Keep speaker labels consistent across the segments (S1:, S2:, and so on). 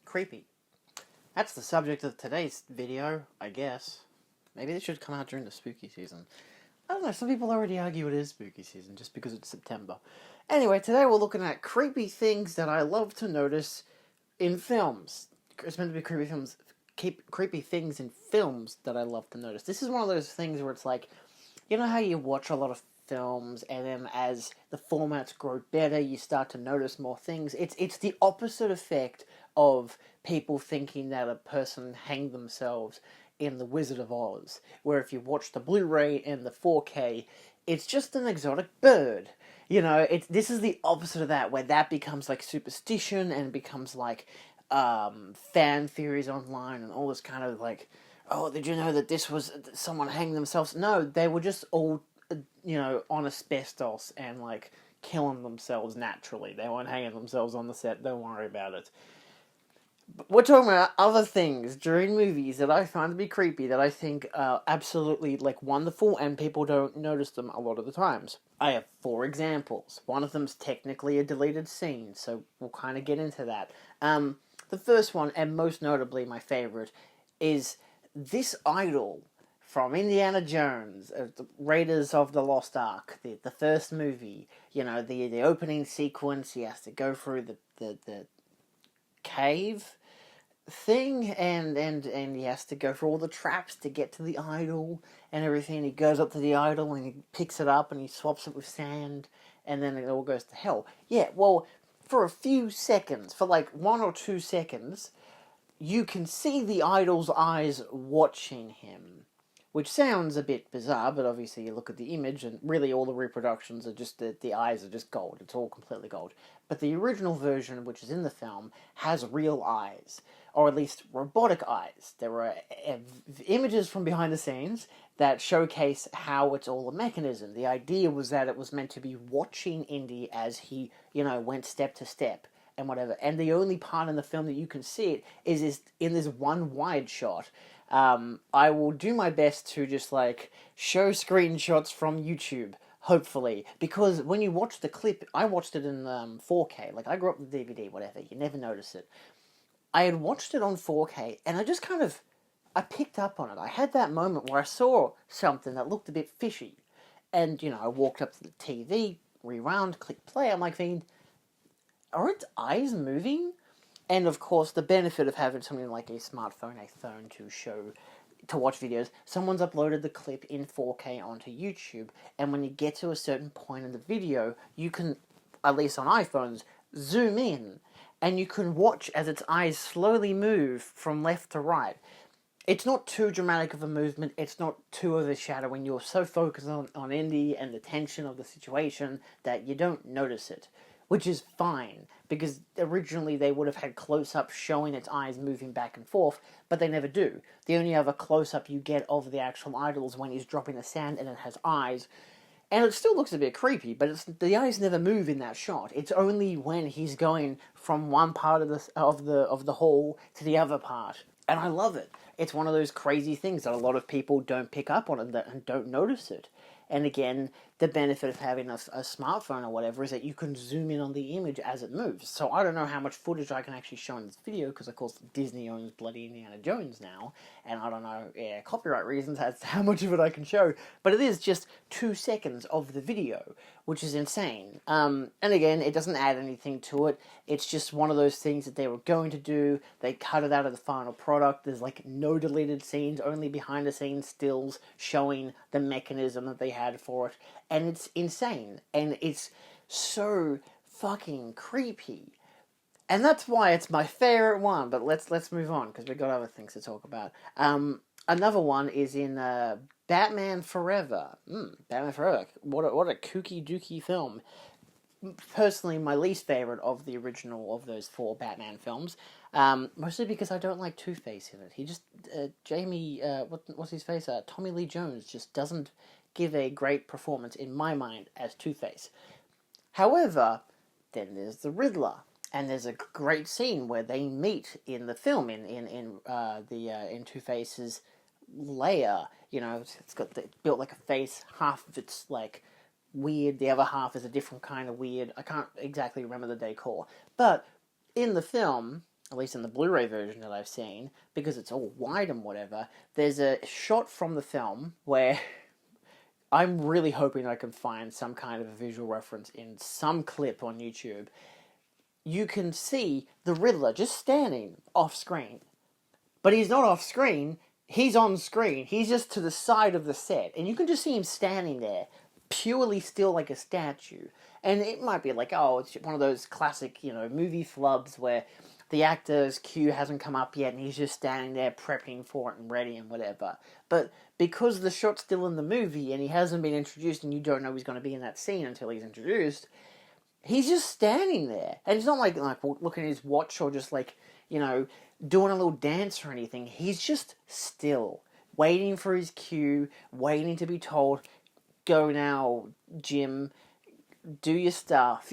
S1: Creepy. That's the subject of today's video, I guess. Maybe this should come out during the spooky season. I don't know, some people already argue it is spooky season just because it's September. Anyway, today we're looking at creepy things that I love to notice in films. It's meant to be creepy films. Creepy things in films that I love to notice. This is one of those things where it's like, you know how you watch a lot of films and then as the formats grow better you start to notice more things. It's the opposite effect of people thinking that a person hanged themselves in The Wizard of Oz, where if you watch the Blu-ray and the 4K, it's just an exotic bird. You know, this is the opposite of that, where that becomes like superstition and becomes like fan theories online and all this kind of like, oh, did you know that this was someone hanging themselves? No, they were just all, on asbestos and like killing themselves naturally. They weren't hanging themselves on the set. Don't worry about it. But we're talking about other things during movies that I find to be creepy that I think are absolutely like wonderful and people don't notice them a lot of the times. I have 4 examples. One of them's technically a deleted scene, so we'll kind of get into that. The first one, and most notably my favorite, is this idol from Indiana Jones, the Raiders of the Lost Ark, the first movie. You know, the opening sequence, he has to go through the cave thing, and he has to go through all the traps to get to the idol and everything. He goes up to the idol and he picks it up and he swaps it with sand, and then it all goes to hell. Yeah, well, for a few seconds, for like 1 or 2 seconds, you can see the idol's eyes watching him, which sounds a bit bizarre, but obviously you look at the image and really all the reproductions are just, the eyes are just gold. It's all completely gold. But the original version, which is in the film, has real eyes, or at least robotic eyes. There are images from behind the scenes that showcase how it's all a mechanism. The idea was that it was meant to be watching Indy as he, went step to step and whatever. And the only part in the film that you can see it is in this one wide shot. I will do my best to just show screenshots from YouTube, hopefully, because when you watch the clip, I watched it in 4K. Like, I grew up with DVD, whatever. You never notice it. I had watched it on 4K, and I just I picked up on it. I had that moment where I saw something that looked a bit fishy, and I walked up to the TV, rewound, clicked play. I'm like, thinking, are its eyes moving? And of course, the benefit of having something like a smartphone, a phone to watch videos, someone's uploaded the clip in 4K onto YouTube, and when you get to a certain point in the video, you can, at least on iPhones, zoom in, and you can watch as its eyes slowly move from left to right. It's not too dramatic of a movement, it's not too overshadowing, you're so focused on Indy and the tension of the situation that you don't notice it. Which is fine, because originally they would have had close-ups showing its eyes moving back and forth, but they never do. The only other close-up you get of the actual idol is when he's dropping the sand and it has eyes, and it still looks a bit creepy, but the eyes never move in that shot. It's only when he's going from one part of the hall to the other part, and I love it. It's one of those crazy things that a lot of people don't pick up on and don't notice it. And again, the benefit of having a smartphone or whatever is that you can zoom in on the image as it moves. So I don't know how much footage I can actually show in this video, because of course Disney owns bloody Indiana Jones now, and I don't know, copyright reasons as to how much of it I can show, but it is just 2 seconds of the video, which is insane. And again, it doesn't add anything to it, it's just one of those things that they were going to do, they cut it out of the final product, there's no deleted scenes, only behind the scenes stills showing the mechanism that they had for it, and it's insane, and it's so fucking creepy. And that's why it's my favorite one, but let's move on, because we've got other things to talk about. Another one is in Batman Forever. Batman Forever, what a kooky dooky film. Personally, my least favorite of the original of those 4 Batman films, mostly because I don't like Two-Face in it. He just, what's his face? Tommy Lee Jones just doesn't give a great performance in my mind as Two-Face. However, then there's the Riddler, and there's a great scene where they meet in the film in Two-Face's lair. It's built like a face. Half of it's weird, the other half is a different kind of weird. I can't exactly remember the decor, but in the film, at least in the Blu-ray version that I've seen, because it's all wide and whatever, there's a shot from the film where I'm really hoping I can find some kind of a visual reference in some clip on YouTube. You can see the Riddler just standing off screen. But he's not off screen, he's on screen. He's just to the side of the set. And you can just see him standing there, purely still like a statue. And it might be like, oh, it's one of those classic, movie flubs where the actor's cue hasn't come up yet and he's just standing there prepping for it and ready and whatever. But because the shot's still in the movie and he hasn't been introduced and you don't know he's going to be in that scene until he's introduced, he's just standing there. And it's not like looking at his watch or just doing a little dance or anything. He's just still, waiting for his cue, waiting to be told, go now, Jim, do your stuff.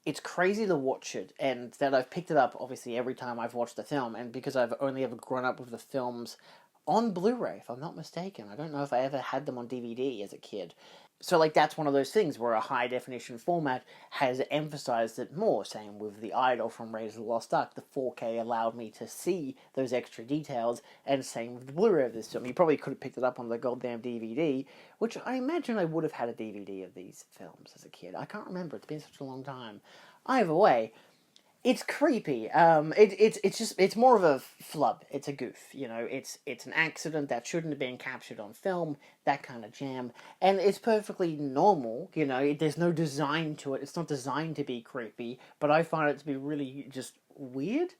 S1: It's crazy to watch it, and that I've picked it up, obviously, every time I've watched the film, and because I've only ever grown up with the films on Blu-ray, if I'm not mistaken. I don't know if I ever had them on DVD as a kid. So, that's one of those things where a high-definition format has emphasized it more. Same with The Idol from Raiders of the Lost Ark. The 4K allowed me to see those extra details, and same with the Blu-ray of this film. You probably could have picked it up on the goddamn DVD, which I imagine I would have had a DVD of these films as a kid. I can't remember. It's been such a long time. Either way, it's creepy. It's more of a flub. It's a goof. It's an accident that shouldn't have been captured on film. That kind of jam, and it's perfectly normal. There's no design to it. It's not designed to be creepy, but I find it to be really just weird,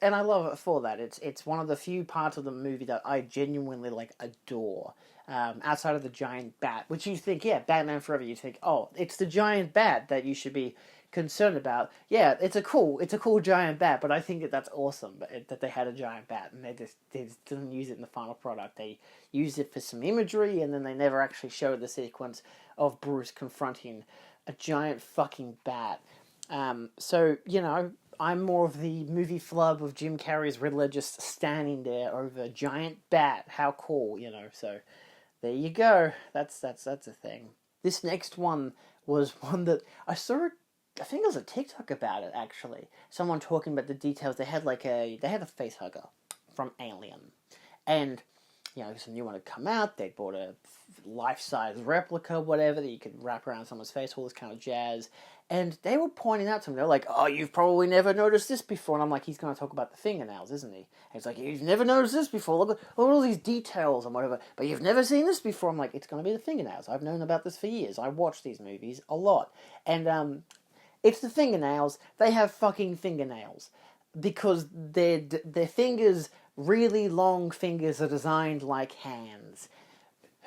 S1: and I love it for that. It's one of the few parts of the movie that I genuinely adore. Outside of the giant bat, which you think, yeah, Batman Forever. You think, oh, it's the giant bat that you should be concerned about. Yeah, it's a cool giant bat, but I think that's awesome that they had a giant bat and they just didn't use it in the final product. They used it for some imagery and then they never actually showed the sequence of Bruce confronting a giant fucking bat. So I'm more of the movie flub of Jim Carrey's Riddler just standing there over a giant bat. How cool, so there you go. That's a thing. This next one was one that I saw. I think it was a TikTok about it, actually. Someone talking about the details. They had a facehugger from Alien. And, some new one had come out. They bought a life-size replica, whatever, that you could wrap around someone's face, all this kind of jazz. And they were pointing out to me, they're like, oh, you've probably never noticed this before. And I'm like, he's going to talk about the fingernails, isn't he? And he's like, you've never noticed this before. Look at all these details and whatever. But you've never seen this before. I'm like, it's going to be the fingernails. I've known about this for years. I watch these movies a lot. And, it's the fingernails. They have fucking fingernails. Because their fingers, really long fingers, are designed like hands.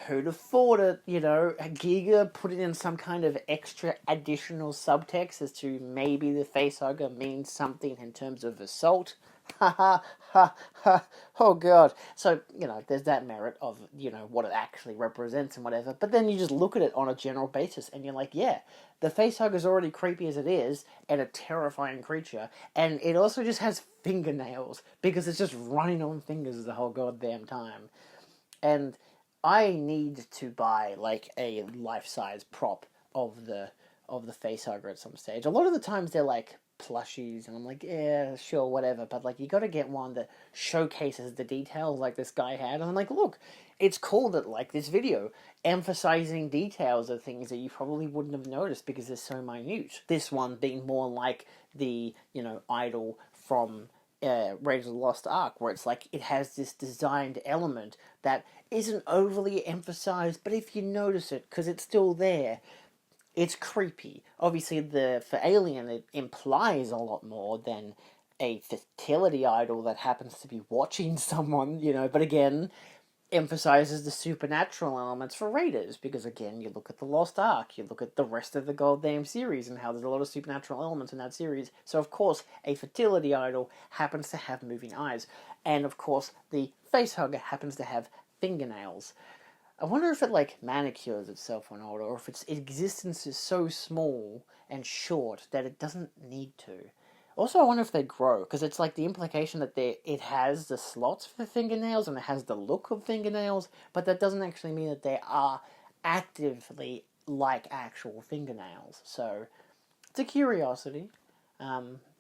S1: Who'd have thought it, Giga put it in some kind of extra additional subtext as to maybe the facehugger means something in terms of assault. Ha ha ha ha. Oh god. So, there's that merit of, what it actually represents and whatever. But then you just look at it on a general basis and you're like, yeah, the facehugger's already creepy as it is and a terrifying creature. And it also just has fingernails because it's just running on fingers the whole goddamn time. And I need to buy a life-size prop of the facehugger at some stage. A lot of the times they're plushies, and I'm like, yeah, sure, whatever, but you gotta get one that showcases the details like this guy had, and I'm like, look, it's cool that this video emphasizing details of things that you probably wouldn't have noticed because they're so minute. This one being more like the, idol from Raiders of the Lost Ark, where it's it has this designed element that isn't overly emphasized, but if you notice it, because it's still there, it's creepy. Obviously, for Alien, it implies a lot more than a fertility idol that happens to be watching someone, but again, emphasizes the supernatural elements for Raiders, because again, you look at the Lost Ark, you look at the rest of the goddamn series, and how there's a lot of supernatural elements in that series, so of course, a fertility idol happens to have moving eyes, and of course, the facehugger happens to have fingernails. I wonder if it manicures itself or not, or if its existence is so small and short that it doesn't need to. Also, I wonder if they grow, because it's the implication that it has the slots for fingernails and it has the look of fingernails, but that doesn't actually mean that they are actively like actual fingernails. So, it's a curiosity.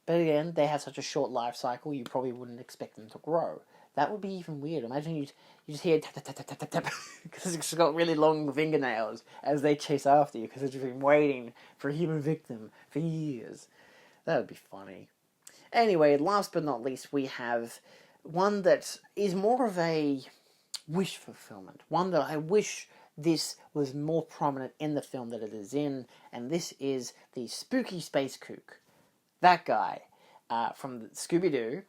S1: But again, they have such a short life cycle, you probably wouldn't expect them to grow. That would be even weird. Imagine you just hear tap, tap, tap, tap, tap, tap, because it's got really long fingernails as they chase after you, because it's been waiting for a human victim for years. That would be funny. Anyway, last but not least, we have one that is more of a wish fulfillment. One that I wish this was more prominent in the film that it is in, and this is the spooky space kook. That guy from Scooby-Doo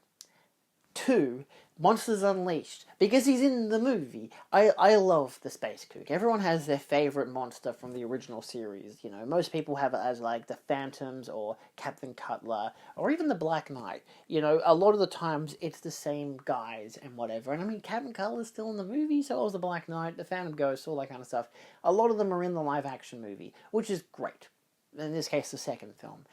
S1: to Monsters Unleashed, because he's in the movie. I love the space kook. Everyone has their favourite monster from the original series. You know, most people have it as like the Phantoms or Captain Cutler or even the Black Knight. You know, a lot of the times it's the same guys and whatever. And I mean, Captain Cutler's still in the movie, so was the Black Knight, the Phantom Ghost, all that kind of stuff. A lot of them are in the live action movie, which is great. In this case, the second film.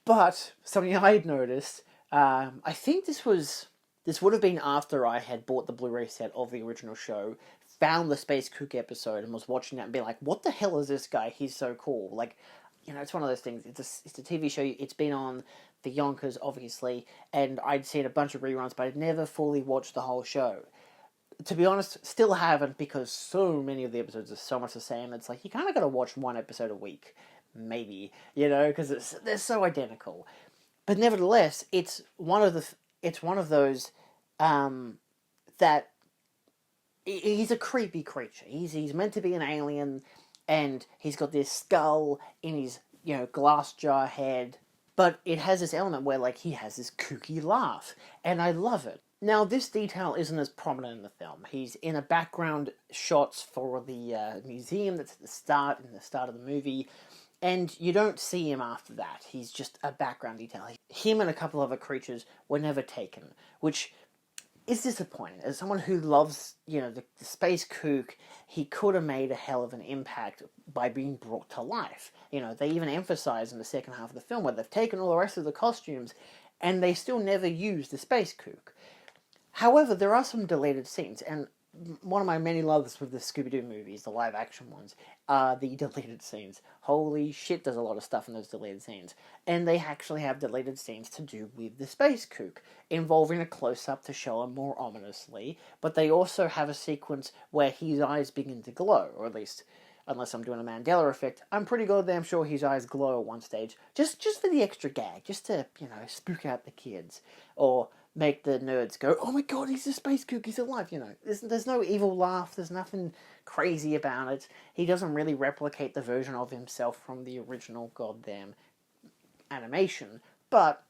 S1: But something I had noticed, I think this would have been after I had bought the Blu-ray set of the original show, found the Space Kook episode, and was watching that and being like, what the hell is this guy? He's so cool. Like, you know, it's one of those things. It's a TV show. It's been on the Yonkers, obviously, and I'd seen a bunch of reruns, but I'd never fully watched the whole show. To be honest, still haven't, because so many of the episodes are so much the same. It's like, you kind of got to watch one episode a week, maybe, you know, because they're so identical. But nevertheless, it's one of those that he's a creepy creature. He's meant to be an alien, and he's got this skull in his, you know, glass jar head. But it has this element where, like, he has this kooky laugh, and I love it. Now, this detail isn't as prominent in the film. He's in a background shots for the museum that's at the start of the movie, and you don't see him after that. He's just a background detail. Him and a couple other creatures were never taken, which is disappointing. As someone who loves, you know, the space kook, he could have made a hell of an impact by being brought to life. You know, they even emphasize in the second half of the film where they've taken all the rest of the costumes, and they still never use the space kook. However, there are some deleted scenes, and one of my many loves with the Scooby-Doo movies, the live-action ones, are the deleted scenes. Holy shit, there's a lot of stuff in those deleted scenes. And they actually have deleted scenes to do with the space kook, involving a close-up to show him more ominously, but they also have a sequence where his eyes begin to glow, or at least, unless I'm doing a Mandela effect, I'm pretty goddamn sure his eyes glow at one stage, just for the extra gag, just to, you know, spook out the kids, or make the nerds go, oh my god, he's a space kook, he's alive, you know. There's no evil laugh, there's nothing crazy about it. He doesn't really replicate the version of himself from the original goddamn animation, but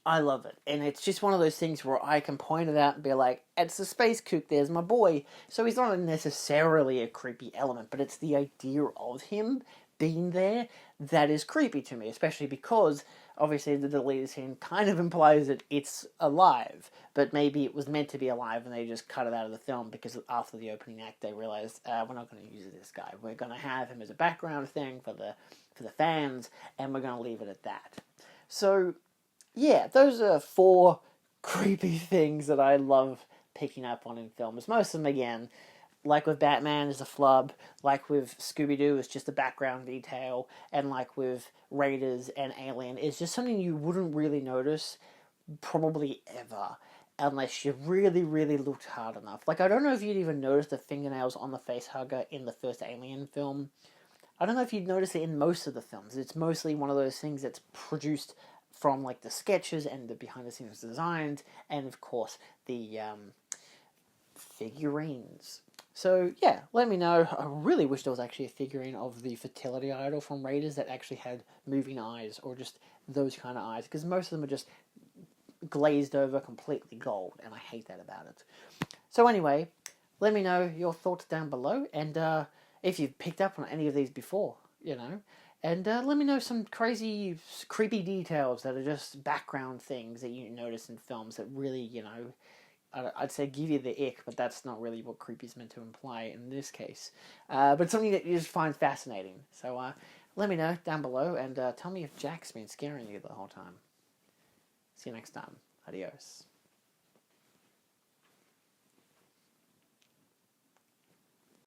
S1: I love it. And it's just one of those things where I can point it out and be like, it's the space kook, there's my boy. So he's not necessarily a creepy element, but it's the idea of him being there that is creepy to me, especially because obviously the deleted scene kind of implies that it's alive, but maybe it was meant to be alive and they just cut it out of the film because after the opening act they realized, we're not going to use this guy. We're going to have him as a background thing for the fans, and we're going to leave it at that. So, yeah, those are 4 creepy things that I love picking up on in films. Most of them, again, like with Batman, is a flub. Like with Scooby-Doo, it's just a background detail. And like with Raiders and Alien, it's just something you wouldn't really notice, probably ever, unless you really, really looked hard enough. Like, I don't know if you'd even notice the fingernails on the facehugger in the first Alien film. I don't know if you'd notice it in most of the films. It's mostly one of those things that's produced from, like, the sketches and the behind-the-scenes designs, and, of course, the figurines. So, yeah, let me know. I really wish there was actually a figurine of the fertility idol from Raiders that actually had moving eyes, or just those kind of eyes, because most of them are just glazed over completely gold, and I hate that about it. So anyway, let me know your thoughts down below, and if you've picked up on any of these before, you know, and let me know some crazy, creepy details that are just background things that you notice in films that really, you know, I'd say give you the ick, but that's not really what creepy is meant to imply in this case. But something that you just find fascinating. So let me know down below, and tell me if Jack's been scaring you the whole time. See you next time. Adios.